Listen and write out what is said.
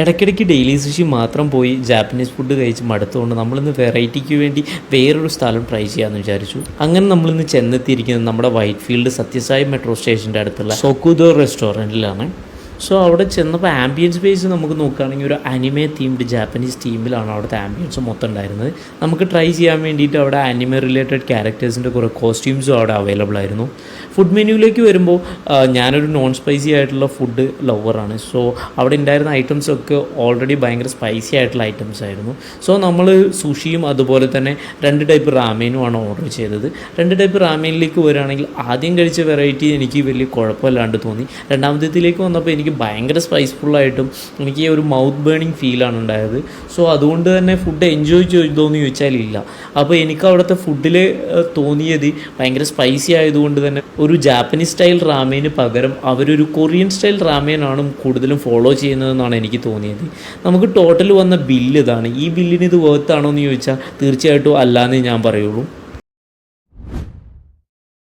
ഇടയ്ക്കിടയ്ക്ക് daily sushi മാത്രം പോയി ജാപ്പനീസ് ഫുഡ് കഴിച്ച് മടുത്തുകൊണ്ട് നമ്മളിന്ന് വെറൈറ്റിക്ക് വേണ്ടി വേറൊരു സ്ഥലം ട്രൈ ചെയ്യാമെന്ന് വിചാരിച്ചു. അങ്ങനെ നമ്മളിന്ന് ചെന്നെത്തിയിരിക്കുന്നത് നമ്മുടെ വൈറ്റ് ഫീൽഡ് സത്യസായി മെട്രോ സ്റ്റേഷൻ്റെ അടുത്തുള്ള സോക്കുദോ റെസ്റ്റോറൻറ്റിലാണ്. സോ അവിടെ ചെന്നപ്പോൾ ആംബിയൻസ് സ്പേസ് നമുക്ക് നോക്കുകയാണെങ്കിൽ ഒരു അനിമേ തീംഡ് ജാപ്പനീസ് തീമിലാണ് അവിടുത്തെ ആംബിയൻസ് മൊത്തം ഉണ്ടായിരുന്നത്. നമുക്ക് ട്രൈ ചെയ്യാൻ വേണ്ടിയിട്ട് അവിടെ അനിമേ റിലേറ്റഡ് ക്യാരക്ടേഴ്സിൻ്റെ കുറേ കോസ്റ്റ്യൂംസും അവിടെ അവൈലബിൾ ആയിരുന്നു. ഫുഡ് മെനുവിലേക്ക് വരുമ്പോൾ ഞാനൊരു നോൺ സ്പൈസി ആയിട്ടുള്ള ഫുഡ് ലവറാണ്. സോ അവിടെ ഉണ്ടായിരുന്ന ഐറ്റംസൊക്കെ ഓൾറെഡി ഭയങ്കര സ്പൈസി ആയിട്ടുള്ള ഐറ്റംസ് ആയിരുന്നു. സോ നമ്മൾ സുഷിയും അതുപോലെ തന്നെ 2 ടൈപ്പ് റാമേനുമാണ് ഓർഡർ ചെയ്തത്. 2 ടൈപ്പ് റാമേനിലേക്ക് വരികയാണെങ്കിൽ ആദ്യം കഴിച്ച വെറൈറ്റി എനിക്ക് വലിയ കുഴപ്പമില്ലാണ്ട് തോന്നി. രണ്ടാമത്തേതിലേക്ക് വന്നപ്പോൾ എനിക്ക് ഭയങ്കര സ്പൈസ്ഫുള്ളായിട്ടും എനിക്ക് ഒരു മൗത്ത് ബേണിങ് ഫീലാണ് ഉണ്ടായത്. സോ അതുകൊണ്ട് തന്നെ ഫുഡ് എൻജോയ് ചെയ്തോയെന്ന് ചോദിച്ചാൽ ഇല്ല. അപ്പോൾ എനിക്ക് അവിടുത്തെ ഫുഡിൽ തോന്നിയത് ഭയങ്കര സ്പൈസി ആയതുകൊണ്ട് തന്നെ ഒരു ജാപ്പനീസ് സ്റ്റൈൽ റാമേന് പകരം അവരൊരു കൊറിയൻ സ്റ്റൈൽ റാമേനാണ് കൂടുതലും ഫോളോ ചെയ്യുന്നതെന്നാണ് എനിക്ക് തോന്നിയത്. നമുക്ക് ടോട്ടൽ വന്ന ബില്ല് ഇതാണ്. ഈ ബില്ലിന് ഇത് വർത്താണോ എന്ന് ചോദിച്ചാൽ തീർച്ചയായിട്ടും അല്ലാന്നേ ഞാൻ പറയുള്ളൂ.